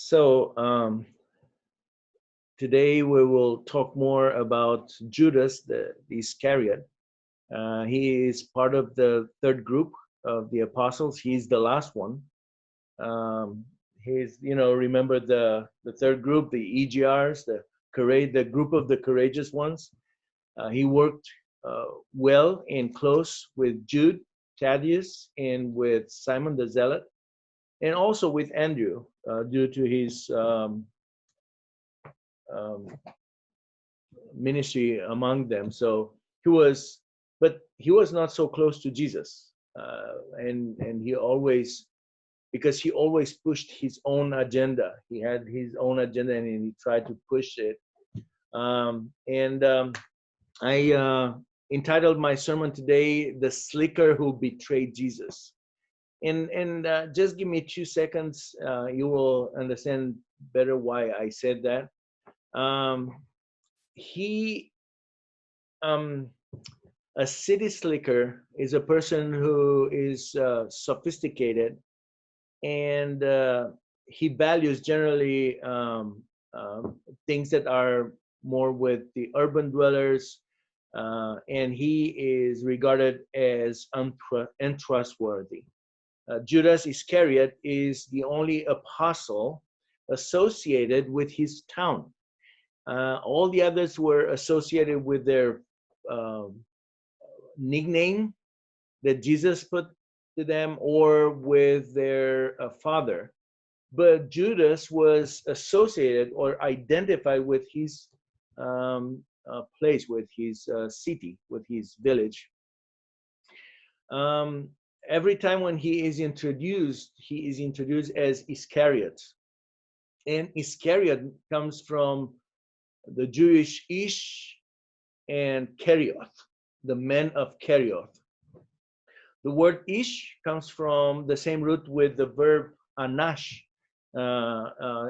So today we will talk more about Judas the Iscariot. He is part of the third group of the apostles. He's the last one. Um, he's, remember the third group, the EGRs, the group of the courageous ones. He worked well and close with Jude, Thaddeus, and with Simon the Zealot, and also with Andrew, due to his um, ministry among them. So he was, but he was not so close to Jesus, and he always, because he always pushed his own agenda. He had his own agenda, and he tried to push it. And I entitled my sermon today, "The Slicker Who Betrayed Jesus." And just give me 2 seconds. You will understand better why I said that. Um, he um, a city slicker is a person who is sophisticated, and he values generally things that are more with the urban dwellers, and he is regarded as untrustworthy. Judas Iscariot is the only apostle associated with his town. All the others were associated with their um, nickname that Jesus put to them, or with their father. But Judas was associated or identified with his place, with his city, with his village. Um, every time when he is introduced as Iscariot. And Iscariot comes from the Jewish Ish and Kerioth, the men of Kerioth. The word Ish comes from the same root with the verb anash,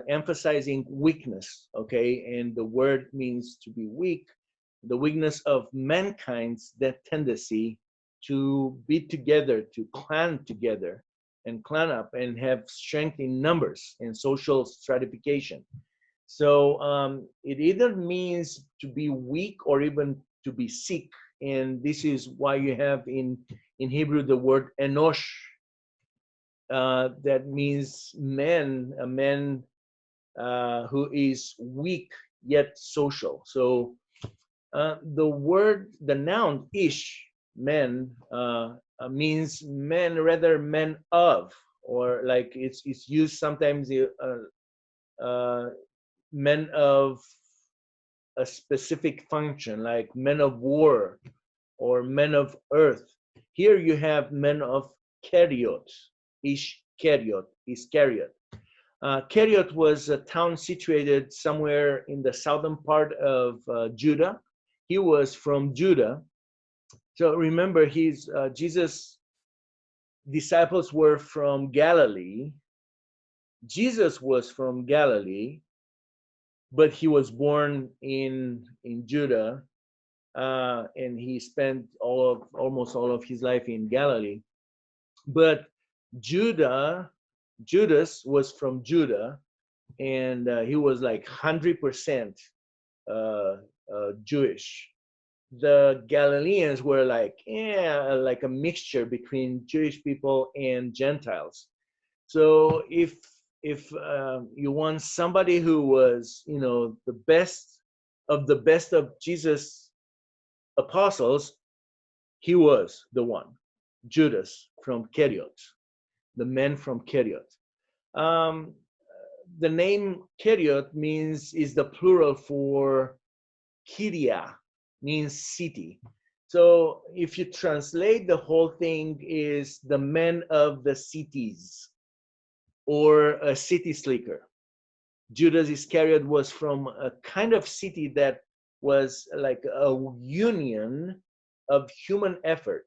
emphasizing weakness, okay? And the word means to be weak, the weakness of mankind's that tendency to be together, to clan together, and clan up, and have strength in numbers and social stratification. So it either means to be weak or even to be sick. And this is why you have in Hebrew the word enosh, that means man, a man who is weak yet social. So the noun ish, men, means men, rather men of, or like it's used sometimes men of a specific function, like men of war or men of earth. Here you have men of Keriot, Iscariot. Keriot was a town situated somewhere in the southern part of Judah. He was from Judah. So remember, Jesus' disciples were from Galilee. Jesus was from Galilee, but he was born in Judah, and he spent almost all of his life in Galilee. But Judas was from Judah, and he was like 100% Jewish. The Galileans were like a mixture between Jewish people and Gentiles. So if you want somebody who was, the best of Jesus' apostles, he was the one, Judas from Keriot, the men from Keriot. Um, the name Keriot is the plural for Kiria, means city. So if you translate, the whole thing is the men of the cities, or a city slicker. Judas Iscariot was from a kind of city that was like a union of human effort.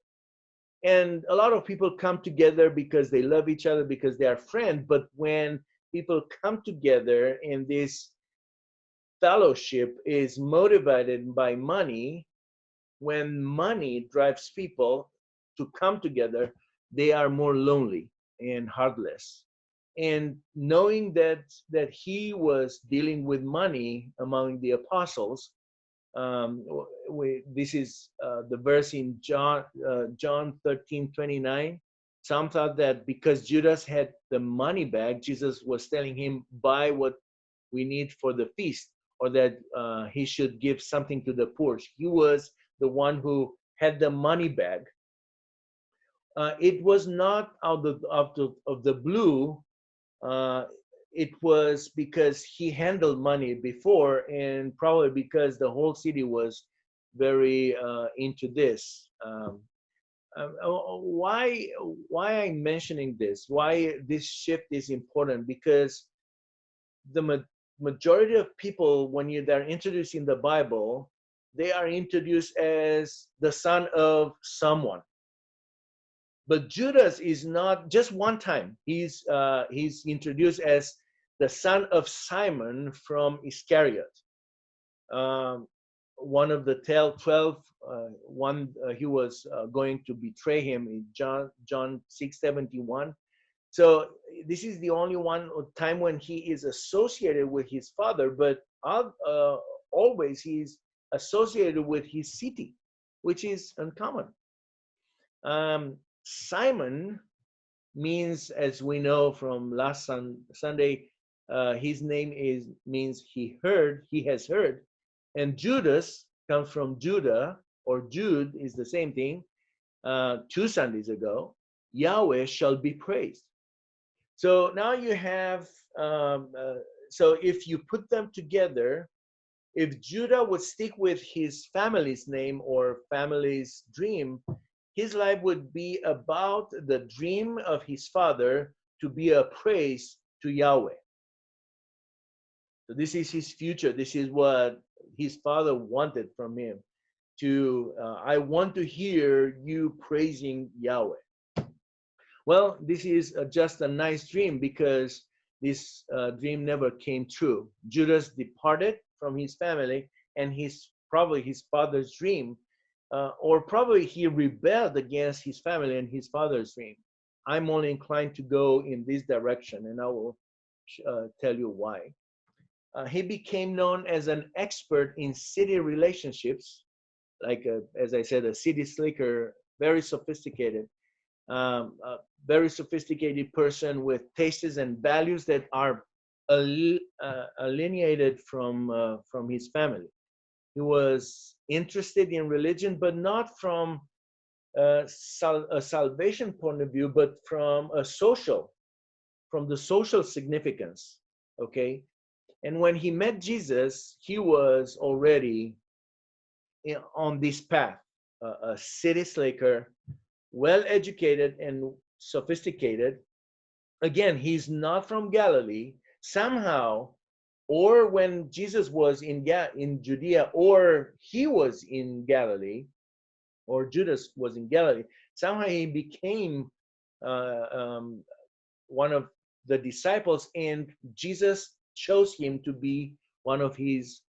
And a lot of people come together because they love each other, because they are friends. But when people come together and this fellowship is motivated by money, when money drives people to come together, they are more lonely and heartless. And knowing that he was dealing with money among the apostles, this is the verse in John 13:29. Some thought that because Judas had the money bag, Jesus was telling him, buy what we need for the feast, or that he should give something to the poor. He was the one who had the money bag. It was not out of the blue. Uh, it was because he handled money before, and probably because the whole city was very into this. Why I'm mentioning this? Why this shift is important? Because the majority of people, when they're introduced in the Bible, they are introduced as the son of someone. But Judas is not just one time. He's introduced as the son of Simon from Iscariot, one of the 12. He was going to betray him in John 6:71. So this is the only one time when he is associated with his father, but always he's associated with his city, which is uncommon. Simon means, as we know from last Sunday, his name means he has heard, and Judas comes from Judah, or Jude is the same thing. 2 Sundays ago, Yahweh shall be praised. So now you have, so if you put them together, if Judah would stick with his family's name or family's dream, his life would be about the dream of his father to be a praise to Yahweh. So this is his future. This is what his father wanted from him. I want to hear you praising Yahweh. Well, this is just a nice dream, because this dream never came true. Judas departed from his family, and probably his father's dream, or probably he rebelled against his family and his father's dream. I'm only inclined to go in this direction, and I will tell you why. He became known as an expert in city relationships, like as I said, a city slicker, very sophisticated. A very sophisticated person with tastes and values that are alienated from his family. He was interested in religion, but not from a salvation point of view, but from the social significance. Okay, and when he met Jesus, he was already on this path, a city slicker, well-educated and sophisticated. Again, he's not from Galilee. Somehow, or when Jesus was in Judea, or he was in Galilee, or Judas was in Galilee, somehow he became one of the disciples, and Jesus chose him to be one of his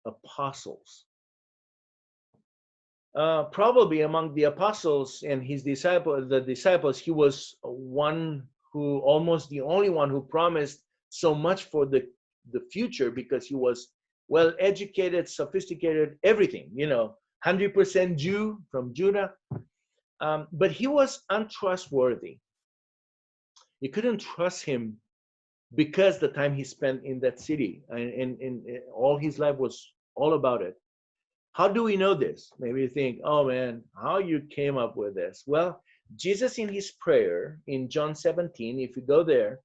apostles. Probably among the apostles and the disciples, he was almost the only one who promised so much for the future, because he was well educated, sophisticated, everything, 100% Jew from Judah. But he was untrustworthy. You couldn't trust him because the time he spent in that city, and all his life was all about it. How do we know this? Maybe you think, oh man, how you came up with this? Well, Jesus in his prayer in John 17, if you go there,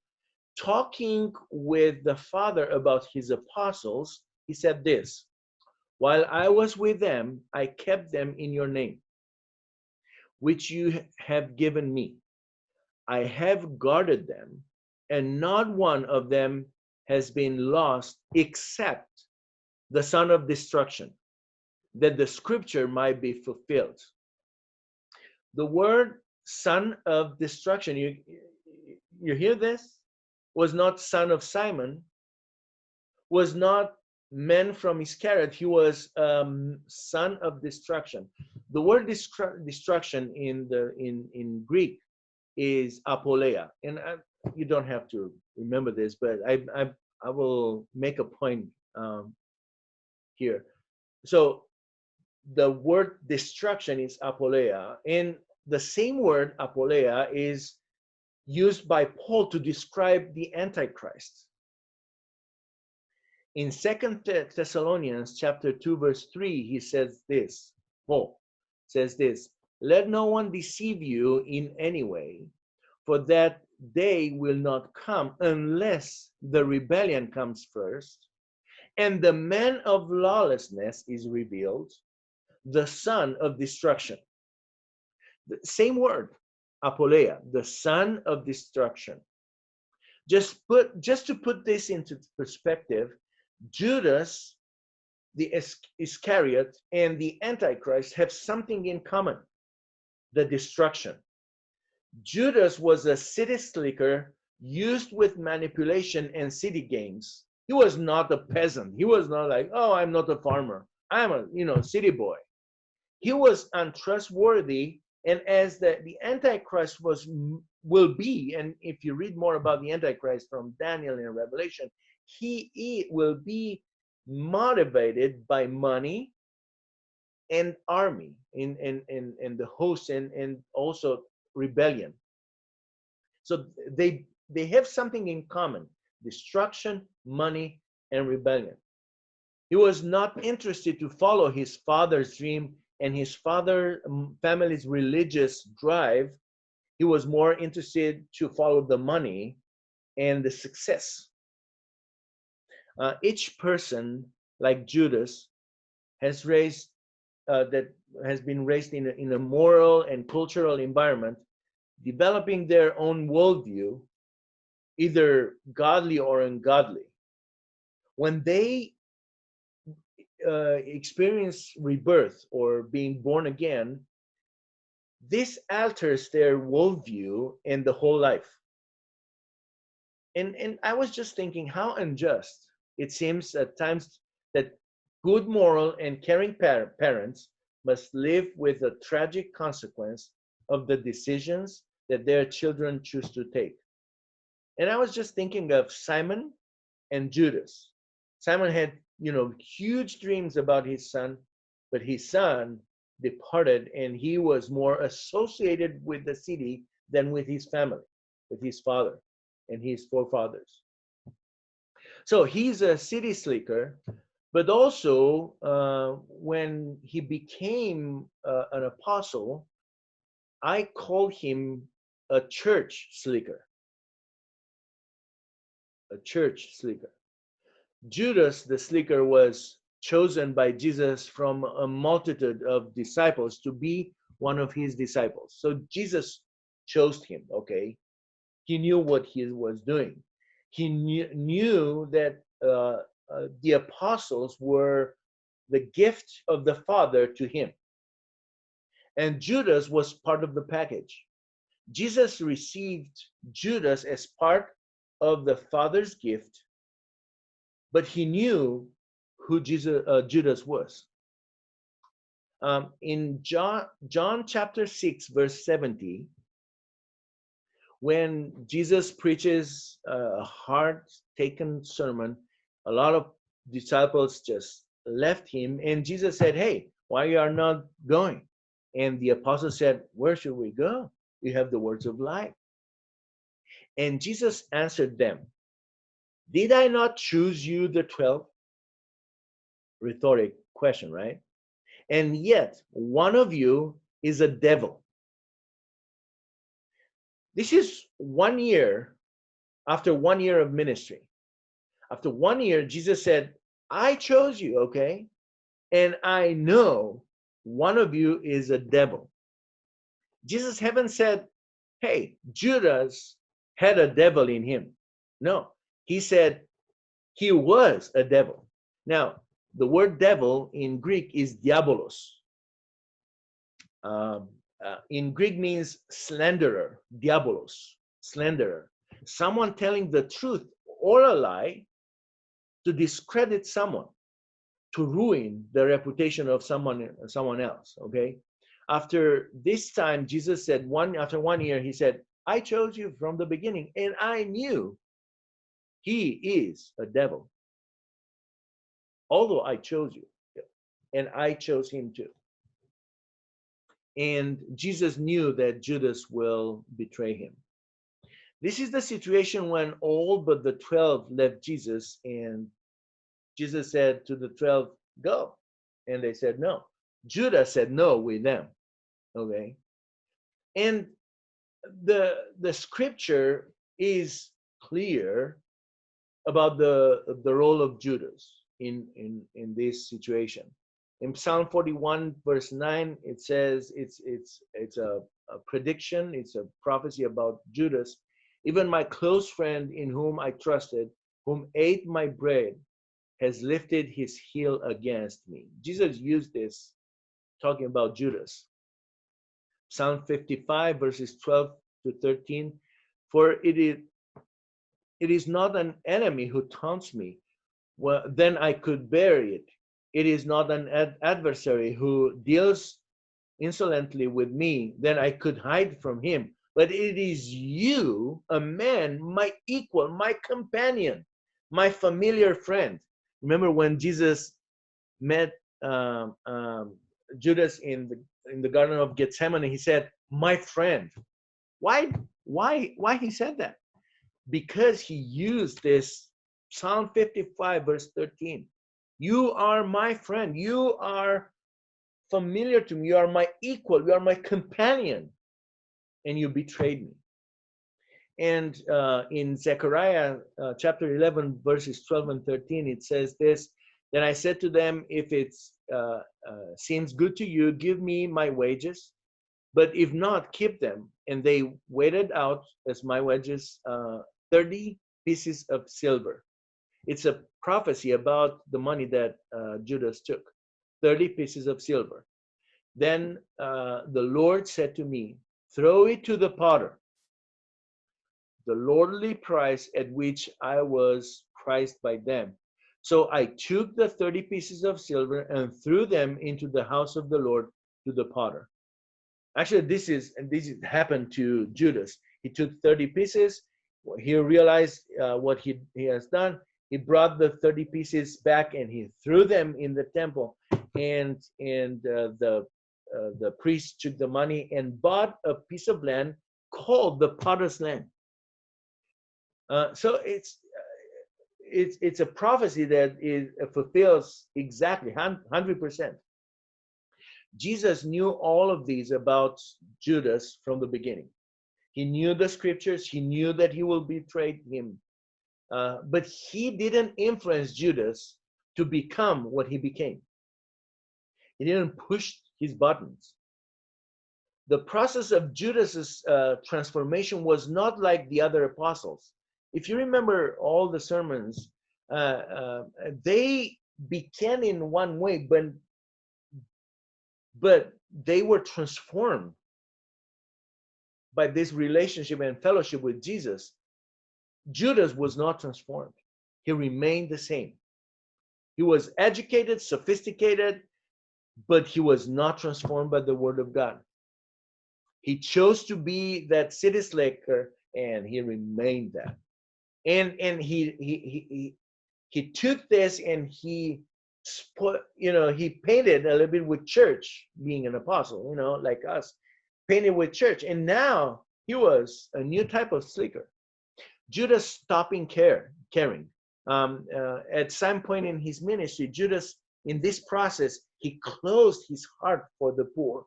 talking with the Father about his apostles, he said this: while I was with them, I kept them in your name, which you have given me. I have guarded them, and not one of them has been lost except the son of destruction, that the scripture might be fulfilled. The word son of destruction, you hear this? Was not son of Simon, was not man from Iscariot. He was son of destruction. The word destruction in Greek is apoleia. And you don't have to remember this, but I will make a point here. So the word destruction is apoleia, and the same word apoleia is used by Paul to describe the Antichrist. In 2 Thessalonians chapter 2, verse 3, he says this, Paul says this, let no one deceive you in any way, for that day will not come unless the rebellion comes first, and the man of lawlessness is revealed, the son of destruction. The same word, apoleia, the son of destruction. Just to put this into perspective, Judas, the Iscariot, and the Antichrist have something in common: the destruction. Judas was a city slicker used with manipulation and city games. He was not a peasant. He was not like, oh, I'm not a farmer. I'm a city boy. He was untrustworthy, and as the Antichrist will be, and if you read more about the Antichrist from Daniel and Revelation, he will be motivated by money and army and the host and also rebellion. So they have something in common: destruction, money, and rebellion. He was not interested to follow his father's dream and his family's religious drive. He was more interested to follow the money and the success. Each person, like Judas, has been raised in a moral and cultural environment, developing their own worldview, either godly or ungodly. When they experience rebirth or being born again, this alters their worldview and the whole life. And I was just thinking how unjust it seems at times that good moral and caring parents must live with the tragic consequence of the decisions that their children choose to take. And I was just thinking of Simon and Judas. Simon had, huge dreams about his son, but his son departed, and he was more associated with the city than with his family, with his father and his forefathers. So he's a city slicker, but also when he became an apostle, I call him a church slicker. A church slicker. Judas the slicker was chosen by Jesus from a multitude of disciples to be one of his disciples. So Jesus chose him, okay? He knew what he was doing. He knew that the apostles were the gift of the Father to him. And Judas was part of the package. Jesus received Judas as part of the Father's gift, but he knew who Judas was. In John chapter 6, verse 70, when Jesus preaches a hard-taken sermon, a lot of disciples just left him, and Jesus said, hey, why you are not going? And the apostles said, where should we go? You have the words of life. And Jesus answered them, did I not choose you, the 12? Rhetoric question, right? And yet one of you is a devil. This is 1 year after 1 year of ministry. After 1 year, Jesus said, I chose you, okay? And I know one of you is a devil. Jesus haven't said, hey, Judas had a devil in him. No, he said he was a devil. Now, the word devil in Greek is diabolos. In Greek means slanderer, diabolos, slanderer. Someone telling the truth or a lie to discredit someone, to ruin the reputation of someone else, okay? After this time, Jesus said, after 1 year, he said, I chose you from the beginning, and I knew he is a devil. Although I chose you, and I chose him too. And Jesus knew that Judas will betray him. This is the situation when all but the 12 left Jesus, and Jesus said to the 12, go. And they said no. Judas said no with them. Okay. And the scripture is clear about the role of Judas in this situation. In Psalm 41 verse 9, it says it's a prediction, it's a prophecy about Judas. Even my close friend in whom I trusted, whom ate my bread, has lifted his heel against me. Jesus used this talking about Judas. Psalm 55 verses 12 to 13, for it is not an enemy who taunts me, well, then I could bear it. It is not an adversary who deals insolently with me, then I could hide from him. But it is you, a man, my equal, my companion, my familiar friend. Remember when Jesus met Judas in the Garden of Gethsemane, he said, "My friend." Why he said that? Because he used this Psalm 55 verse 13. You are my friend. You are familiar to me. You are my equal. You are my companion. And you betrayed me. And in Zechariah chapter 11 verses 12 and 13, it says this, then I said to them, if it seems good to you, give me my wages. But if not, keep them. And they weighed out as my wages 30 pieces of silver. It's a prophecy about the money that Judas took, 30 pieces of silver. Then the Lord said to me, throw it to the potter, the lordly price at which I was priced by them. So I took the 30 pieces of silver and threw them into the house of the Lord to the potter. Actually, this happened to Judas. He took 30 pieces. He realized what he has done. He brought the 30 pieces back and he threw them in the temple. And the priest took the money and bought a piece of land called the potter's land. So it's a prophecy that fulfills exactly 100%. Jesus knew all of these about Judas from the beginning. He knew the scriptures. He knew that he will betray him. But he didn't influence Judas to become what he became. He didn't push his buttons. The process of Judas's transformation was not like the other apostles. If you remember all the sermons, they began in one way, but they were transformed by this relationship and fellowship with Jesus. Judas was not transformed. He remained the same. He was educated, sophisticated, but he was not transformed by the word of God. He chose to be that city slicker, and he remained that. And he took this and he painted a little bit with church, being an apostle, like us, painted with church. And now he was a new type of slicker. Judas stopping caring. At some point in his ministry, Judas, in this process, he closed his heart for the poor.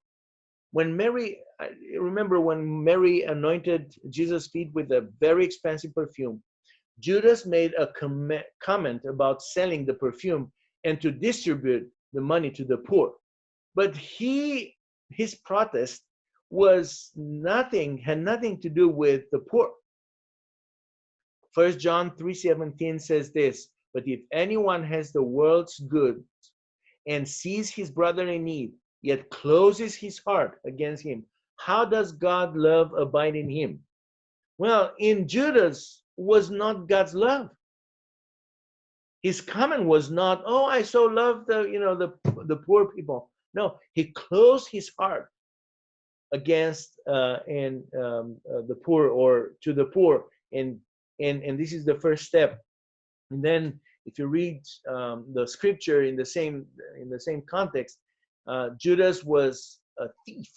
Remember when Mary anointed Jesus' feet with a very expensive perfume, Judas made a comment about selling the perfume and to distribute the money to the poor. But his protest had nothing to do with the poor. 1 John 3:17 says this, but if anyone has the world's goods and sees his brother in need, yet closes his heart against him, how does God's love abide in him? Well, in Judas was not God's love. His comment was not, oh, I so love the poor people. No, he closed his heart. against the poor, or to the poor, and this is the first step. And then if you read the scripture in the same context, Judas was a thief.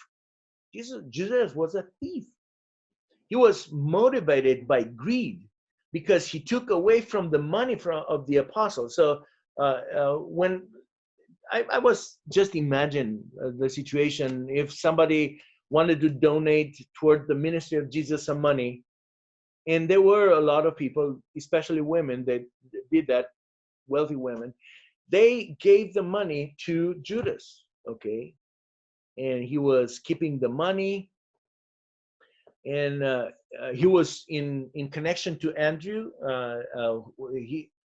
Judas was a thief. He was motivated by greed because he took away from the money of the apostles. So when I was just imagine the situation, if somebody wanted to donate toward the ministry of Jesus some money, and there were a lot of people, especially women, that did that, wealthy women, they gave the money to Judas, okay? And he was keeping the money, and he was in connection to Andrew.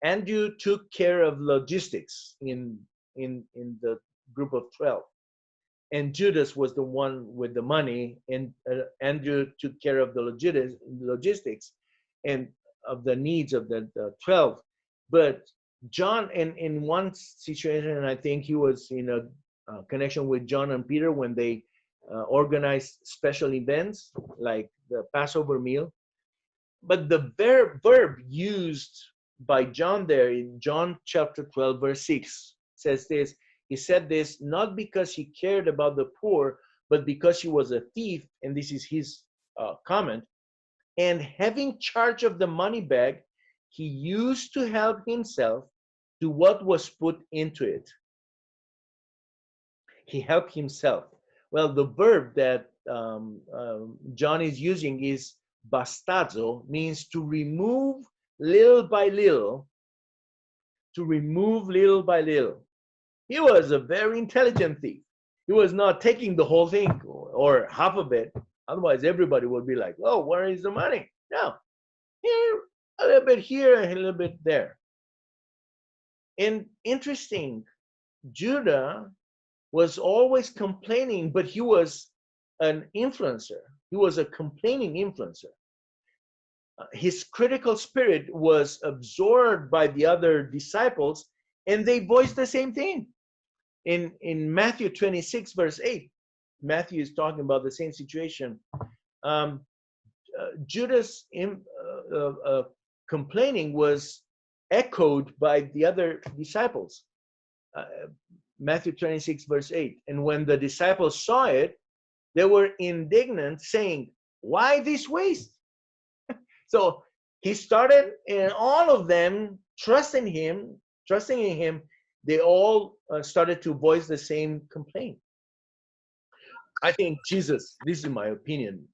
Andrew took care of logistics in the group of 12, and Judas was the one with the money, and Andrew took care of the logistics and of the needs of the 12. But John, in one situation, and I think he was in a connection with John and Peter when they organized special events like the Passover meal. But the verb used by John there in John chapter 12, verse 6 says this. He said this not because he cared about the poor, but because he was a thief, and this is his comment. And having charge of the money bag, he used to help himself to what was put into it. He helped himself. Well, the verb that John is using is bastazo, means to remove little by little, to remove little by little. He was a very intelligent thief. He was not taking the whole thing or half of it. Otherwise, everybody would be like, oh, where is the money? No, here, a little bit here, and a little bit there. And interesting, Judah was always complaining, but he was an influencer. He was a complaining influencer. His critical spirit was absorbed by the other disciples, and they voiced the same thing. In Matthew 26, verse 8, Matthew is talking about the same situation. Judas' complaining was echoed by the other disciples. Matthew 26, verse 8. And when the disciples saw it, they were indignant, saying, why this waste? So he started, and all of them trusting in him, they all started to voice the same complaint. I think Jesus, this is my opinion,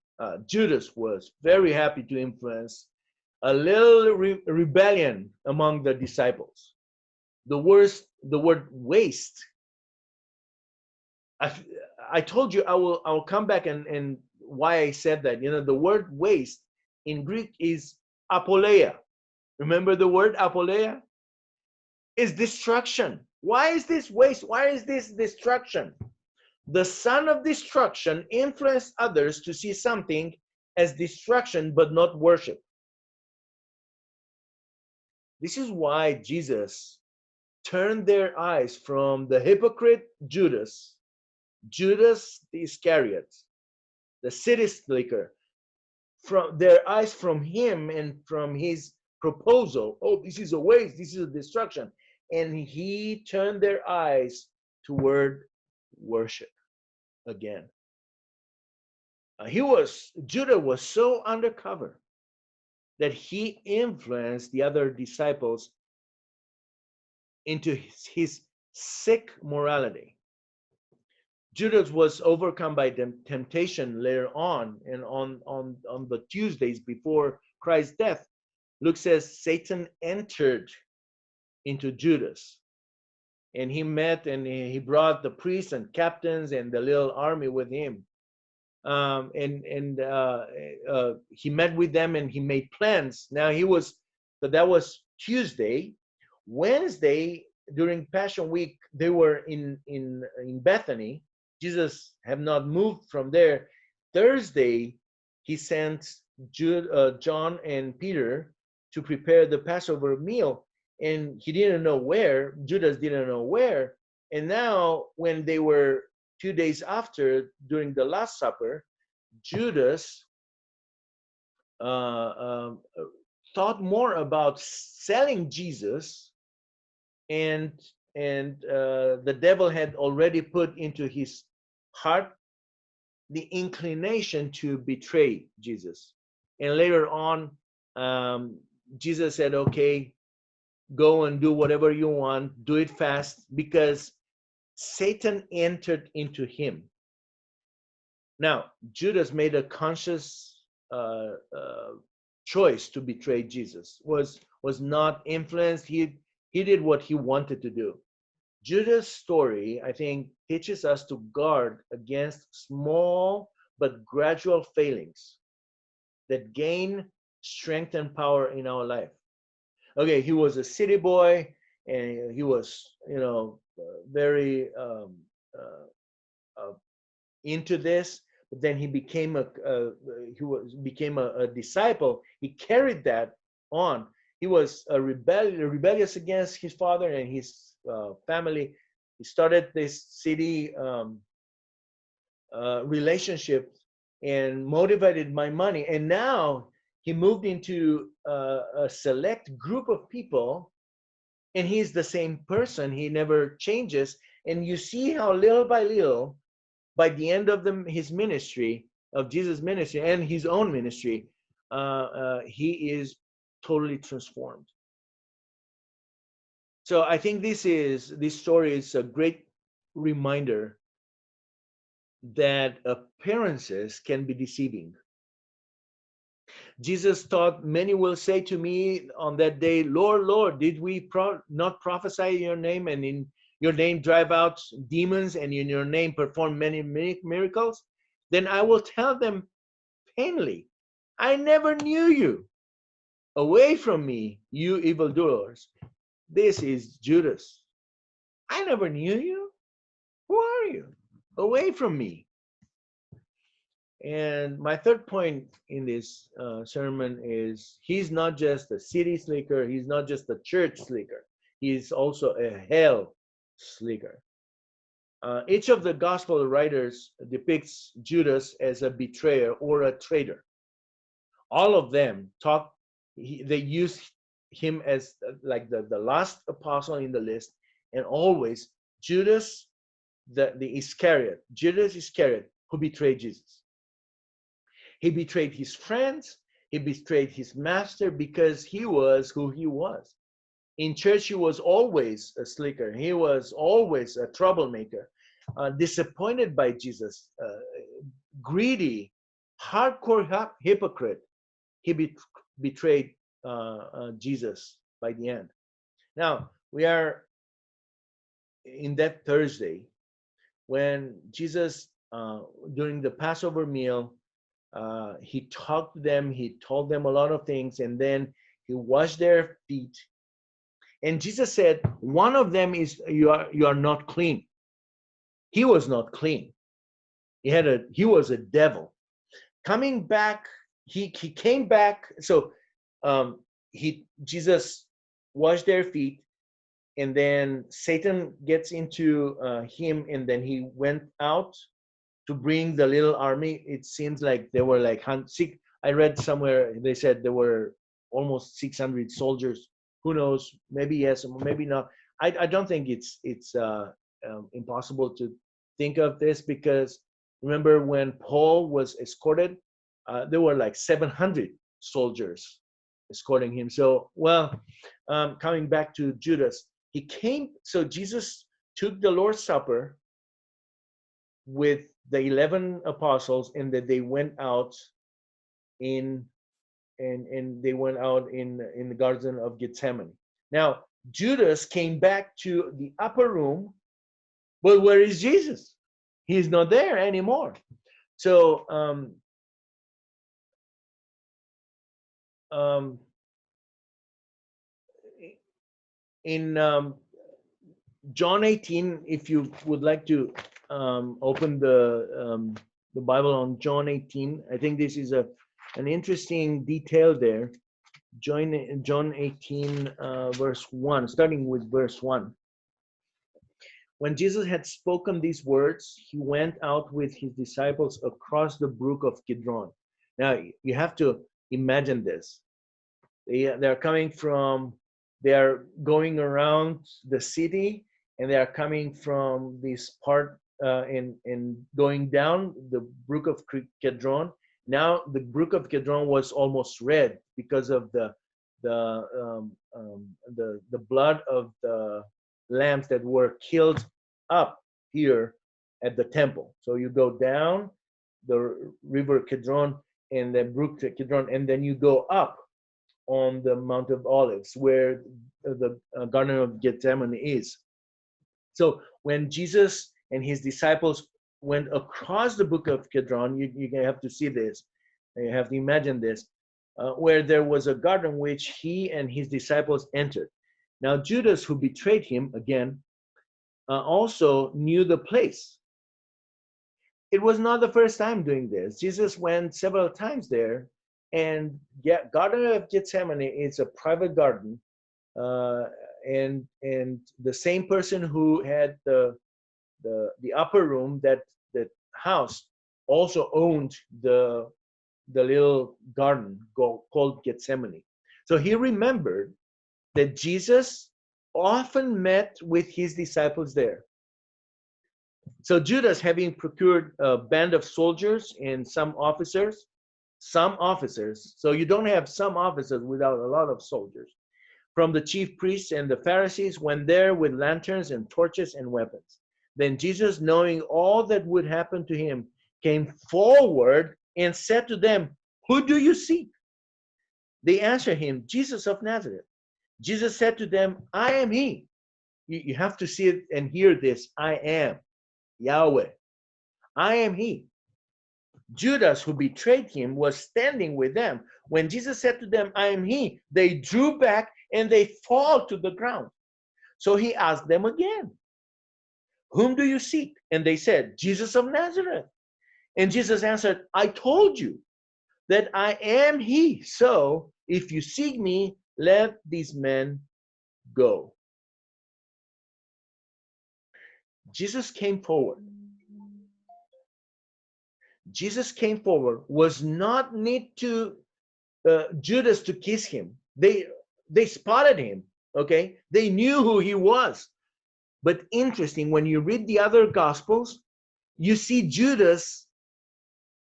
Judas was very happy to influence a little rebellion among the disciples. The word waste. I told you I will come back and why I said that. You know, the word waste in Greek is apoleia. Remember the word apoleia? Is destruction. Why is this waste? Why is this destruction? The son of destruction influenced others to see something as destruction but not worship. This is why Jesus turned their eyes from the hypocrite Judas Iscariot, the city slicker, from their eyes from him and from his proposal. Oh, this is a waste, this is a destruction. And he turned their eyes toward worship again. Judah was so undercover that he influenced the other disciples into his sick morality. Judas was overcome by temptation later on, and on the Tuesdays before Christ's death, Luke says Satan entered into Judas, and he met and he brought the priests and captains and the little army with him, he met with them and he made plans. Now that was Tuesday. Wednesday, during Passion Week, they were in Bethany. Jesus had not moved from there. Thursday, he sent John and Peter to prepare the Passover meal, and he didn't know where. Judas didn't know where. And now, when they were few days after, during the Last Supper, Judas thought more about selling Jesus, and the devil had already put into his heart the inclination to betray Jesus. And later on, Jesus said, okay, go and do whatever you want, do it fast, because Satan entered into him. Now, Judas made a conscious choice to betray Jesus, was not influenced. He did what he wanted to do. Judas' story, I think, teaches us to guard against small but gradual failings that gain strength and power in our life. Okay, he was a city boy, and he was, very into this. But then he became a disciple. He carried that on. He was rebellious against his father and his family. He started this city relationship and motivated by money. And now he moved into a select group of people, and he's the same person. He never changes. And you see how little by little, by the end of his ministry, of Jesus' ministry and his own ministry, he is totally transformed. So I think this story is a great reminder that appearances can be deceiving. Jesus thought, many will say to me on that day, Lord, Lord, did we not prophesy in your name, and in your name drive out demons, and in your name perform many miracles? Then I will tell them plainly, I never knew you. Away from me, you evildoers. This is Judas. I never knew you. Who are you? Away from me. And my third point in this sermon is, he's not just a city slicker. He's not just a church slicker. He's also a hell slicker. Each of the gospel writers depicts Judas as a betrayer or a traitor. All of them they use him as like the last apostle in the list, and always Judas, the Iscariot, Judas Iscariot, who betrayed Jesus. He betrayed his friends. He betrayed his master because he was who he was. In church, he was always a slicker. He was always a troublemaker, disappointed by Jesus, greedy, hardcore hypocrite. He betrayed Jesus by the end. Now, we are in that Thursday when Jesus, during the Passover meal, he talked to them, he told them a lot of things, and then he washed their feet. And Jesus said, one of them is, you are not clean. He was not clean. He was a devil. Coming back, he came back. So Jesus washed their feet, and then Satan gets into him, and then he went out to bring the little army. It seems like there were like I read somewhere they said there were almost 600 soldiers. Who knows? Maybe yes, maybe not. I don't think it's impossible to think of this, because remember when Paul was escorted, there were like 700 soldiers escorting him. So, coming back to Judas, so Jesus took the Lord's Supper with the 11 apostles, and that they went out in the Garden of Gethsemane. Now, Judas came back to the upper room, but where is Jesus? He's not there anymore. So in John 18, if you would like to open the Bible on John 18, I think this is an interesting detail there. John 18, verse 1, starting with verse 1. When Jesus had spoken these words, he went out with his disciples across the brook of Kidron. Now, you have to imagine this. They're coming from, they are going around the city, and they are coming from this part in going down the brook of Kidron. Now the brook of Kidron was almost red because of the blood of the lambs that were killed up here at the temple. So you go down the river Kidron and the brook Kidron, and then you go up on the Mount of Olives, where the Garden of Gethsemane is. So when Jesus and his disciples went across the brook of Kidron, you have to see this, you have to imagine this, where there was a garden which he and his disciples entered. Now Judas, who betrayed him, again, also knew the place. It was not the first time doing this. Jesus went several times there, and Garden of Gethsemane is a private garden, and the same person who had the upper room, that house, also owned the little garden called Gethsemane. So he remembered that Jesus often met with his disciples there. So Judas, having procured a band of soldiers and some officers, so you don't have some officers without a lot of soldiers, from the chief priests and the Pharisees, went there with lanterns and torches and weapons. Then Jesus, knowing all that would happen to him, came forward and said to them, "Who do you seek?" They answered him, "Jesus of Nazareth." Jesus said to them, "I am he." You have to see it and hear this. I am Yahweh. I am he. Judas, who betrayed him, was standing with them. When Jesus said to them, "I am he," they drew back and they fall to the ground. So he asked them again, "Whom do you seek?" And they said, "Jesus of Nazareth." And Jesus answered, "I told you that I am he. So if you seek me, let these men go." Jesus came forward. Jesus came forward, was not need to Judas to kiss him. They spotted him, okay? They knew who he was. But interesting, when you read the other gospels, you see Judas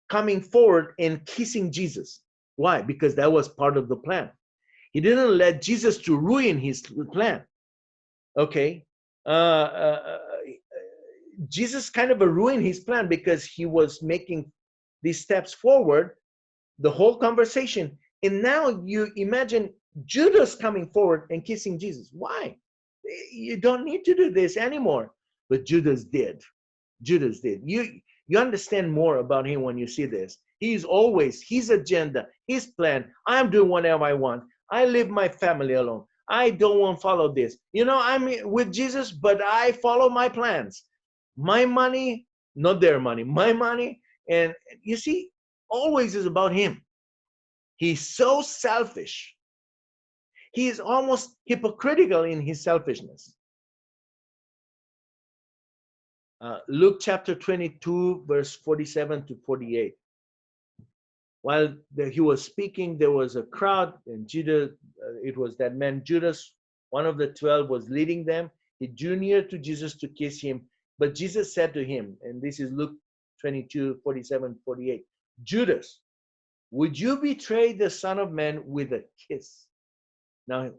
coming forward and kissing Jesus. Why? Because that was part of the plan. He didn't let Jesus to ruin his plan. Okay? Jesus kind of ruined his plan because he was making these steps forward, the whole conversation. And now you imagine Judas coming forward and kissing Jesus. Why? You don't need to do this anymore. But Judas did. Judas did. You understand more about him when you see this. He's always his agenda, his plan. I'm doing whatever I want. I leave my family alone. I don't want to follow this. I'm with Jesus, but I follow my plans. My money, not their money, my money. And you see, always is about him. He's so selfish. He is almost hypocritical in his selfishness. Luke chapter 22, verse 47 to 48. While he was speaking, there was a crowd, and Judas, it was that man Judas, one of the 12, was leading them. He drew near to Jesus to kiss him, but Jesus said to him, and this is Luke 22, 47, 48, "Judas, would you betray the Son of Man with a kiss?" Now,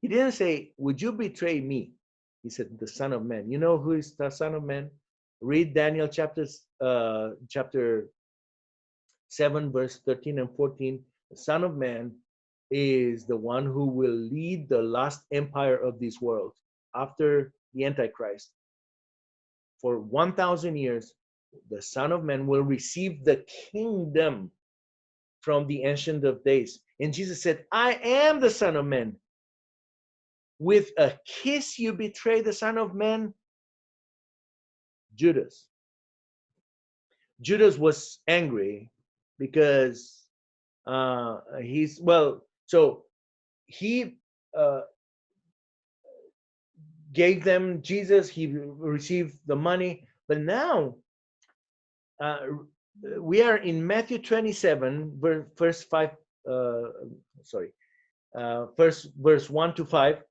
he didn't say, "Would you betray me?" He said, "The Son of Man." You know who is the Son of Man? Read Daniel chapter 7, verse 13 and 14. The Son of Man is the one who will lead the last empire of this world after the Antichrist. For 1,000 years, the Son of Man will receive the kingdom from the Ancient of Days. And Jesus said, "I am the Son of Man. With a kiss you betray the Son of Man." Judas was angry because he gave them Jesus. He received the money. But now uh, we are in Matthew 27, verse 5. Uh, sorry, verse 1 to 5.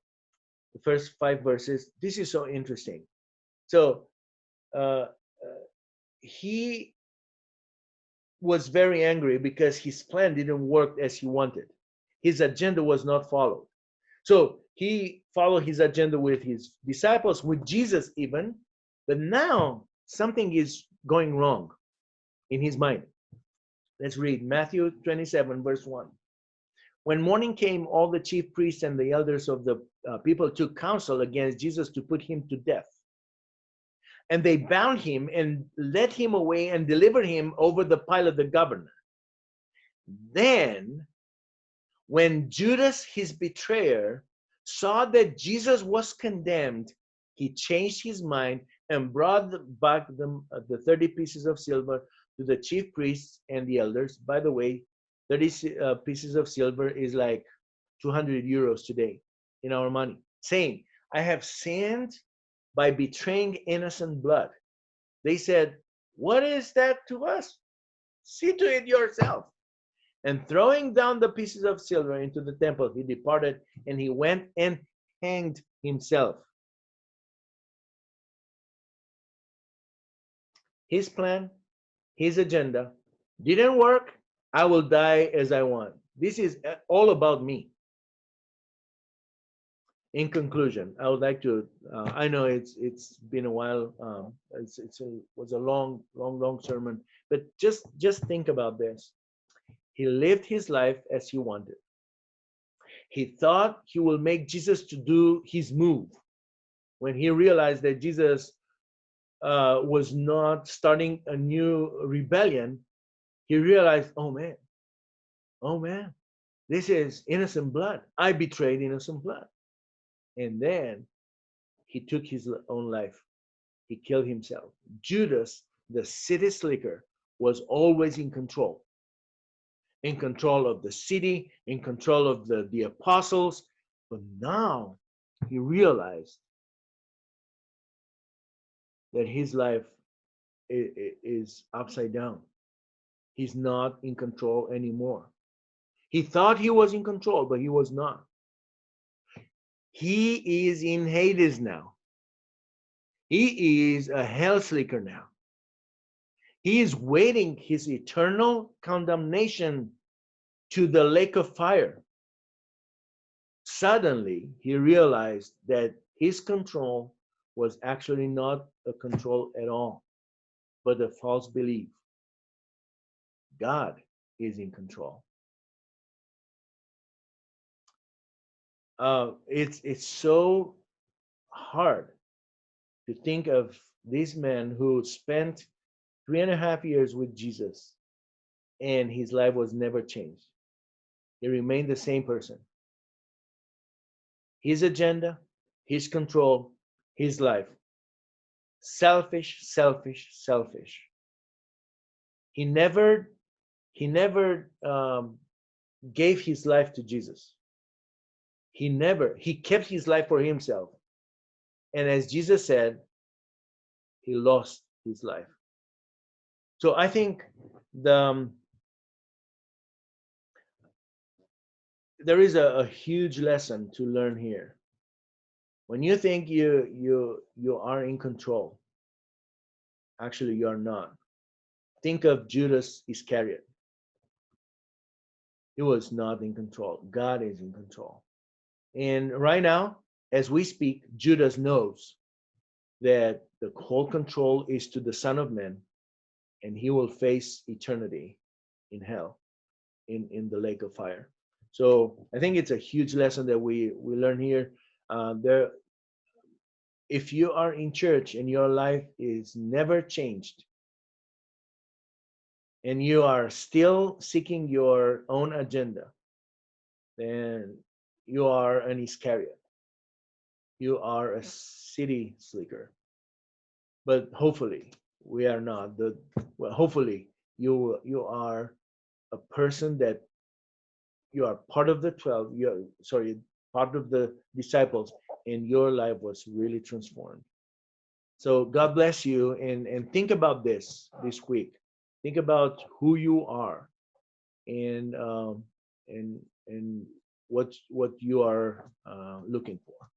The first 5 verses. This is so interesting. So uh, he was very angry because his plan didn't work as he wanted. His agenda was not followed. So he followed his agenda with his disciples, with Jesus even, but now something is going wrong in his mind. Let's read Matthew 27, verse 1. When morning came, all the chief priests and the elders of the people took counsel against Jesus to put him to death. And they bound him and led him away and delivered him over the Pilate the governor. Then, when Judas, his betrayer, saw that Jesus was condemned, he changed his mind and brought back the 30 pieces of silver to the chief priests and the elders. By the way, 30 pieces of silver is like 200 euros today in our money. Saying, I have sinned by betraying innocent blood. They said, what is that to us? See to it yourself. And throwing down the pieces of silver into the temple, he departed and he went and hanged himself. His plan, his agenda didn't work. I will die as I want. This is all about me. In conclusion, I would like to. I know it's been a while. Was a long sermon, but just think about this. He lived his life as he wanted. He thought he will make Jesus to do his move. When he realized that Jesus was not starting a new rebellion, he realized, oh man, this is innocent blood. I betrayed innocent blood. And then he took his own life. He killed himself. Judas, the city slicker, was always in control of the city, in control of the apostles. But now he realized that his life is upside down. He's not in control anymore. He thought he was in control, but he was not. He is in Hades now. He is a hell slicker now. He is waiting his eternal condemnation to the lake of fire. Suddenly, he realized that his control was actually not a control at all, but a false belief. God is in control. It's so hard to think of this man who spent 3.5 years with Jesus and his life was never changed. He remained the same person. His agenda, his control, his life. Selfish. He never gave his life to Jesus. He kept his life for himself. And as Jesus said, he lost his life. So I think there is a huge lesson to learn here. When you think you are in control, actually you are not. Think of Judas Iscariot. He was not in control. God is in control. And right now, as we speak, Judas knows that the whole control is to the Son of Man, and he will face eternity in hell, in the lake of fire. So I think it's a huge lesson that we learn here. If you are in church and your life is never changed, and you are still seeking your own agenda, then you are an Iscariot. You are a city slicker. But hopefully we are not. Hopefully you are a person that you are part of the 12. Part of the disciples, and your life was really transformed. So God bless you, and think about this week. Think about who you are, and and what you are looking for.